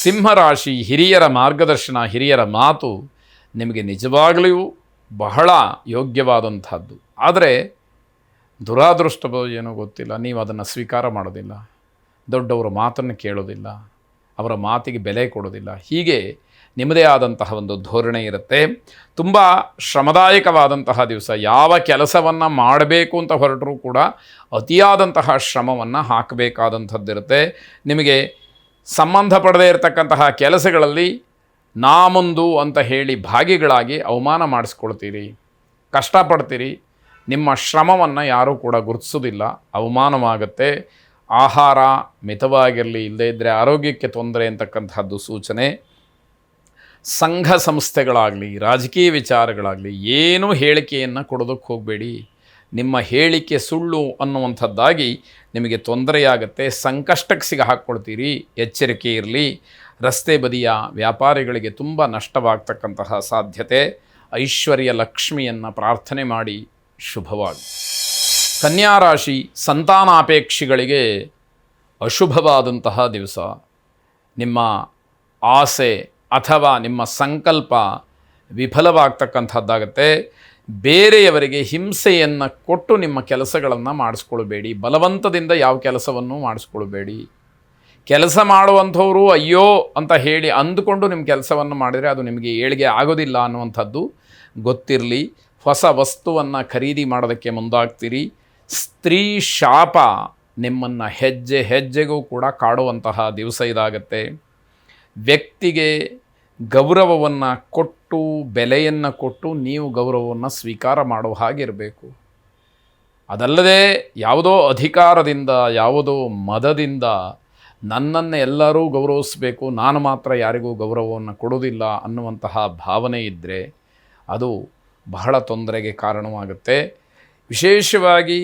ಸಿಂಹರಾಶಿ ಹಿರಿಯರ ಮಾರ್ಗದರ್ಶನ, ಹಿರಿಯರ ಮಾತು ನಿಮಗೆ ನಿಜವಾಗಲೂ ಬಹಳ ಯೋಗ್ಯವಾದಂಥದ್ದು. ಆದರೆ ದುರಾದೃಷ್ಟವೋ ಏನೋ ಗೊತ್ತಿಲ್ಲ, ನೀವು ಅದನ್ನು ಸ್ವೀಕಾರ ಮಾಡೋದಿಲ್ಲ, ದೊಡ್ಡವರ ಮಾತನ್ನು ಕೇಳೋದಿಲ್ಲ, ಅವರ ಮಾತಿಗೆ ಬೆಲೆ ಕೊಡೋದಿಲ್ಲ. ಹೀಗೆ ನಿಮ್ಮದೇ ಆದಂತಹ ಒಂದು ಧೋರಣೆ ಇರುತ್ತೆ. ತುಂಬ ಶ್ರಮದಾಯಕವಾದಂತಹ ದಿವಸ. ಯಾವ ಕೆಲಸವನ್ನು ಮಾಡಬೇಕು ಅಂತ ಹೊರಟರೂ ಕೂಡ ಅತಿಯಾದಂತಹ ಶ್ರಮವನ್ನು ಹಾಕಬೇಕಾದಂಥದ್ದಿರುತ್ತೆ. ನಿಮಗೆ ಸಂಬಂಧಪಡದೇ ಇರತಕ್ಕಂತಹ ಕೆಲಸಗಳಲ್ಲಿ ನಾ ಮುಂದು ಅಂತ ಹೇಳಿ ಭಾಗಿಗಳಾಗಿ ಅವಮಾನ ಮಾಡಿಸ್ಕೊಳ್ತೀರಿ, ಕಷ್ಟಪಡ್ತೀರಿ. ನಿಮ್ಮ ಶ್ರಮವನ್ನು ಯಾರೂ ಕೂಡ ಗುರುತಿಸೋದಿಲ್ಲ, ಅವಮಾನವಾಗುತ್ತೆ. ಆಹಾರ ಮಿತವಾಗಿರಲಿ, ಇಲ್ಲದೇ ಇದ್ದರೆ ಆರೋಗ್ಯಕ್ಕೆ ತೊಂದರೆ ಅಂತಕ್ಕಂಥದ್ದು ಸೂಚನೆ. ಸಂಘ ಸಂಸ್ಥೆಗಳಾಗಲಿ, ರಾಜಕೀಯ ವಿಚಾರಗಳಾಗಲಿ ಏನೂ ಹೇಳಿಕೆಯನ್ನು ಕೊಡೋದಕ್ಕೆ ಹೋಗಬೇಡಿ. ನಿಮ್ಮ ಹೇಳಿಕೆ ಸುಳ್ಳು ಅನ್ನುವಂಥದ್ದಾಗಿ ನಿಮಗೆ ತೊಂದರೆಯಾಗುತ್ತೆ, ಸಂಕಷ್ಟಕ್ಕೆ ಸಿಗ ಹಾಕ್ಕೊಳ್ತೀರಿ. ಎಚ್ಚರಿಕೆ ಇರಲಿ. ರಸ್ತೆ ಬದಿಯ ವ್ಯಾಪಾರಿಗಳಿಗೆ ತುಂಬ ನಷ್ಟವಾಗ್ತಕ್ಕಂತಹ ಸಾಧ್ಯತೆ. ಐಶ್ವರ್ಯ ಲಕ್ಷ್ಮಿಯನ್ನು ಪ್ರಾರ್ಥನೆ ಮಾಡಿ. ಶುಭವಾಗಿ. ಕನ್ಯಾ ರಾಶಿ ಸಂತಾನಾಪೇಕ್ಷಿಗಳಿಗೆ ಅಶುಭವಾದಂತಹ ದಿವಸ. ನಿಮ್ಮ ಆಸೆ ಅಥವಾ ನಿಮ್ಮ ಸಂಕಲ್ಪ ವಿಫಲವಾಗ್ತಕ್ಕಂಥದ್ದಾಗತ್ತೆ. ಬೇರೆಯವರಿಗೆ ಹಿಂಸೆಯನ್ನು ಕೊಟ್ಟು ನಿಮ್ಮ ಕೆಲಸಗಳನ್ನು ಮಾಡಿಸ್ಕೊಳ್ಬೇಡಿ. ಬಲವಂತದಿಂದ ಯಾವ ಕೆಲಸವನ್ನು ಮಾಡಿಸ್ಕೊಳ್ಬೇಡಿ. ಕೆಲಸ ಮಾಡುವಂಥವರು ಅಯ್ಯೋ ಅಂತ ಹೇಳಿ ಅಂದುಕೊಂಡು ನಿಮ್ಮ ಕೆಲಸವನ್ನು ಮಾಡಿದರೆ ಅದು ನಿಮಗೆ ಏಳಿಗೆ ಆಗೋದಿಲ್ಲ ಅನ್ನುವಂಥದ್ದು ಗೊತ್ತಿರಲಿ. ಹೊಸ ವಸ್ತುವನ್ನು ಖರೀದಿ ಮಾಡೋದಕ್ಕೆ ಮುಂದಾಗ್ತೀರಿ. ಸ್ತ್ರೀ ಶಾಪ ನಿಮ್ಮನ್ನು ಹೆಜ್ಜೆ ಹೆಜ್ಜೆಗೂ ಕೂಡ ಕಾಡುವಂತಹ ದಿವಸ ಇದಾಗತ್ತೆ. ವ್ಯಕ್ತಿಗೆ ಗೌರವವನ್ನು ಕೊಟ್ಟು, ಬೆಲೆಯನ್ನು ಕೊಟ್ಟು ನೀವು ಗೌರವವನ್ನು ಸ್ವೀಕಾರ ಮಾಡುವ ಹಾಗಿರಬೇಕು. ಅದಲ್ಲದೆ ಯಾವುದೋ ಅಧಿಕಾರದಿಂದ, ಯಾವುದೋ ಮದದಿಂದ ನನ್ನನ್ನು ಎಲ್ಲರೂ ಗೌರವಿಸಬೇಕು, ನಾನು ಮಾತ್ರ ಯಾರಿಗೂ ಗೌರವವನ್ನು ಕೊಡೋದಿಲ್ಲ ಅನ್ನುವಂತಹ ಭಾವನೆ ಇದ್ದರೆ ಅದು ಬಹಳ ತೊಂದರೆಗೆ ಕಾರಣವಾಗುತ್ತೆ. ವಿಶೇಷವಾಗಿ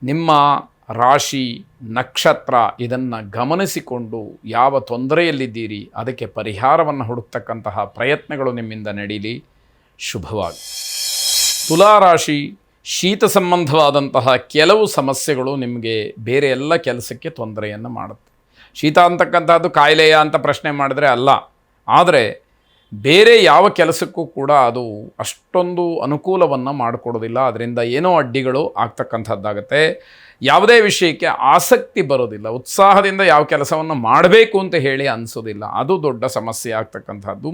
ನಿಮ್ಮ ರಾಶಿ, ನಕ್ಷತ್ರ ಇದನ್ನು ಗಮನಿಸಿಕೊಂಡು ಯಾವ ತೊಂದರೆಯಲ್ಲಿದ್ದೀರಿ ಅದಕ್ಕೆ ಪರಿಹಾರವನ್ನು ಹುಡುಕ್ತಕ್ಕಂತಹ ಪ್ರಯತ್ನಗಳು ನಿಮ್ಮಿಂದ ನಡೀಲಿ. ಶುಭವಾಗಿ. ತುಲಾರಾಶಿ ಶೀತ ಸಂಬಂಧವಾದಂತಹ ಕೆಲವು ಸಮಸ್ಯೆಗಳು ನಿಮಗೆ ಬೇರೆ ಎಲ್ಲ ಕೆಲಸಕ್ಕೆ ತೊಂದರೆಯನ್ನು ಮಾಡುತ್ತೆ. ಶೀತ ಅಂತಕ್ಕಂಥದ್ದು ಕಾಯಿಲೆಯ ಅಂತ ಪ್ರಶ್ನೆ ಮಾಡಿದ್ರೆ ಅಲ್ಲ, ಆದರೆ ಬೇರೆ ಯಾವ ಕೆಲಸಕ್ಕೂ ಕೂಡ ಅದು ಅಷ್ಟೊಂದು ಅನುಕೂಲವನ್ನು ಮಾಡಿಕೊಡೋದಿಲ್ಲ. ಅದರಿಂದ ಏನೋ ಅಡ್ಡಿಗಳು ಆಗ್ತಕ್ಕಂಥದ್ದಾಗತ್ತೆ. ಯಾವುದೇ ವಿಷಯಕ್ಕೆ ಆಸಕ್ತಿ ಬರೋದಿಲ್ಲ. ಉತ್ಸಾಹದಿಂದ ಯಾವ ಕೆಲಸವನ್ನು ಮಾಡಬೇಕು ಅಂತ ಹೇಳಿ ಅನಿಸೋದಿಲ್ಲ. ಅದು ದೊಡ್ಡ ಸಮಸ್ಯೆ ಆಗ್ತಕ್ಕಂಥದ್ದು.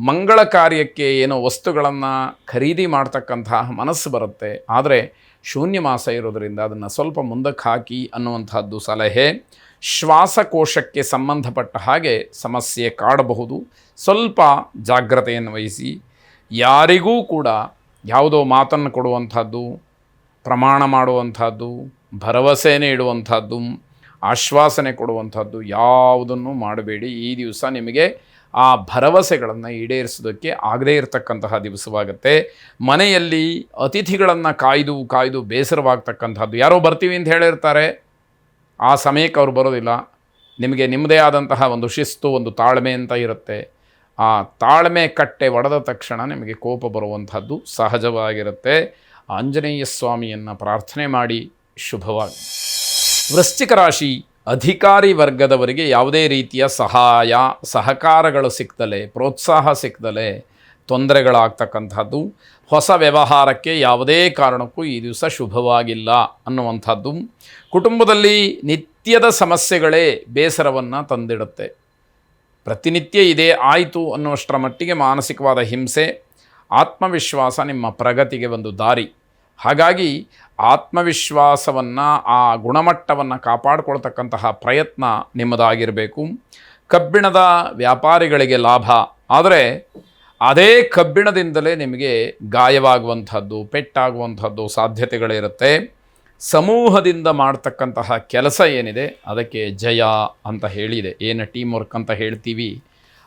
ಮಂಗಳ ಕಾರ್ಯಕ್ಕೆ ಏನೋ ವಸ್ತುಗಳನ್ನು ಖರೀದಿ ಮಾಡ್ತಕ್ಕಂತಹ ಮನಸ್ಸು ಬರುತ್ತೆ. ಆದರೆ ಶೂನ್ಯ ಮಾಸ ಇರೋದರಿಂದ ಅದನ್ನು ಸ್ವಲ್ಪ ಮುಂದಕ್ಕೆ ಹಾಕಿ ಅನ್ನುವಂಥದ್ದು ಸಲಹೆ. ಶ್ವಾಸಕೋಶಕ್ಕೆ ಸಂಬಂಧಪಟ್ಟ ಹಾಗೆ ಸಮಸ್ಯೆ ಕಾಡಬಹುದು. ಸ್ವಲ್ಪ ಜಾಗ್ರತೆಯನ್ನು ವಹಿಸಿ. ಯಾರಿಗೂ ಕೂಡ ಯಾವುದೋ ಮಾತನ್ನು ಕೊಡುವಂಥದ್ದು, ಪ್ರಮಾಣ ಮಾಡುವಂಥದ್ದು, ಭರವಸೆ ನೀಡುವಂಥದ್ದು, ಆಶ್ವಾಸನೆ ಕೊಡುವಂಥದ್ದು ಯಾವುದನ್ನು ಮಾಡಬೇಡಿ. ಈ ದಿವಸ ನಿಮಗೆ ಆ ಭರವಸೆಗಳನ್ನು ಈಡೇರಿಸೋದಕ್ಕೆ ಆಗದೇ ಇರತಕ್ಕಂತಹ ದಿವಸವಾಗುತ್ತೆ. ಮನೆಯಲ್ಲಿ ಅತಿಥಿಗಳನ್ನು ಕಾಯ್ದು ಕಾಯ್ದು ಬೇಸರವಾಗ್ತಕ್ಕಂಥದ್ದು. ಯಾರೋ ಬರ್ತೀವಿ ಅಂತ ಹೇಳಿರ್ತಾರೆ, ಆ ಸಮಯಕ್ಕೆ ಅವ್ರು ಬರೋದಿಲ್ಲ. ನಿಮಗೆ ನಿಮ್ಮದೇ ಆದಂತಹ ಒಂದು ಶಿಸ್ತು, ಒಂದು ತಾಳ್ಮೆ ಅಂತ ಇರುತ್ತೆ. ಆ ತಾಳ್ಮೆ ಕಟ್ಟೆ ಒಡೆದ ತಕ್ಷಣ ನಿಮಗೆ ಕೋಪ ಬರುವಂಥದ್ದು ಸಹಜವಾಗಿರುತ್ತೆ. ಆಂಜನೇಯ ಸ್ವಾಮಿಯನ್ನು ಪ್ರಾರ್ಥನೆ ಮಾಡಿ. ಶುಭವಾಗಿ. ವೃಶ್ಚಿಕ ರಾಶಿ ಅಧಿಕಾರಿ ವರ್ಗದವರಿಗೆ ಯಾವುದೇ ರೀತಿಯ ಸಹಾಯ ಸಹಕಾರಗಳು ಸಿಕ್ಕದಲೇ, ಪ್ರೋತ್ಸಾಹ ಸಿಕ್ಕದಲೇ ತೊಂದರೆಗಳಾಗ್ತಕ್ಕಂಥದ್ದು. ಹೊಸ ವ್ಯವಹಾರಕ್ಕೆ ಯಾವುದೇ ಕಾರಣಕ್ಕೂ ಈ ದಿವಸ ಶುಭವಾಗಿಲ್ಲ ಅನ್ನುವಂಥದ್ದು. ಕುಟುಂಬದಲ್ಲಿ ನಿತ್ಯದ ಸಮಸ್ಯೆಗಳೇ ಬೇಸರವನ್ನು ತಂದಿಡುತ್ತೆ. ಪ್ರತಿನಿತ್ಯ ಇದೇ ಆಯಿತು ಅನ್ನುವಷ್ಟರ ಮಟ್ಟಿಗೆ ಮಾನಸಿಕವಾದ ಹಿಂಸೆ. ಆತ್ಮವಿಶ್ವಾಸ ನಿಮ್ಮ ಪ್ರಗತಿಗೆ ಒಂದು ದಾರಿ. ಹಾಗಾಗಿ ಆತ್ಮವಿಶ್ವಾಸವನ್ನು, ಆ ಗುಣಮಟ್ಟವನ್ನು ಕಾಪಾಡಿಕೊಳ್ತಕ್ಕಂತಹ ಪ್ರಯತ್ನ ನಿಮ್ಮದಾಗಿರಬೇಕು. ಕಬ್ಬಿಣದ ವ್ಯಾಪಾರಿಗಳಿಗೆ ಲಾಭ, ಆದರೆ ಅದೇ ಕಬ್ಬಿಣದಿಂದಲೇ ನಿಮಗೆ ಗಾಯವಾಗುವಂಥದ್ದು, ಪೆಟ್ಟಾಗುವಂಥದ್ದು ಸಾಧ್ಯತೆಗಳಿರುತ್ತೆ. ಸಮೂಹದಿಂದ ಮಾಡ್ತಕ್ಕಂತಹ ಕೆಲಸ ಏನಿದೆ ಅದಕ್ಕೆ ಜಯ ಅಂತ ಹೇಳಿದೆ. ಏನು ಟೀಮ್ ವರ್ಕ್ ಅಂತ ಹೇಳ್ತೀವಿ,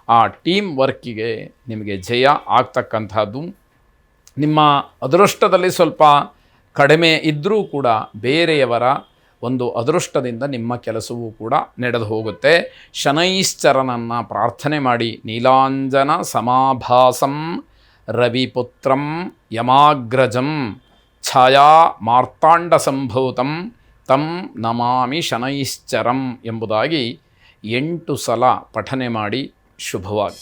ಆ ಟೀಮ್ ವರ್ಕಿಗೆ ನಿಮಗೆ ಜಯ ಆಗ್ತಕ್ಕಂಥದ್ದು. ನಿಮ್ಮ ಅದೃಷ್ಟದಲ್ಲಿ ಸ್ವಲ್ಪ ಕಡಿಮೆ ಇದ್ದರೂ ಕೂಡ ಬೇರೆಯವರ ಒಂದು ಅದೃಷ್ಟದಿಂದ ನಿಮ್ಮ ಕೆಲಸವೂ ಕೂಡ ನಡೆದು ಹೋಗುತ್ತೆ. ಶನೈಶ್ಚರನನ್ನು ಪ್ರಾರ್ಥನೆ ಮಾಡಿ. ನೀಲಾಂಜನ ಸಮಾಭಾಸಂ ರವಿಪುತ್ರಂ ಯಮಾಗ್ರಜಂ ಛಾಯಾ ಮಾರ್ತಾಂಡ ಸಂಭೂತಂ ತಂ ನಮಾಮಿ ಶನೈಶ್ಚರಂ ಎಂಬುದಾಗಿ 8 ಸಲ ಪಠನೆ ಮಾಡಿ ಶುಭವಾಗಿ.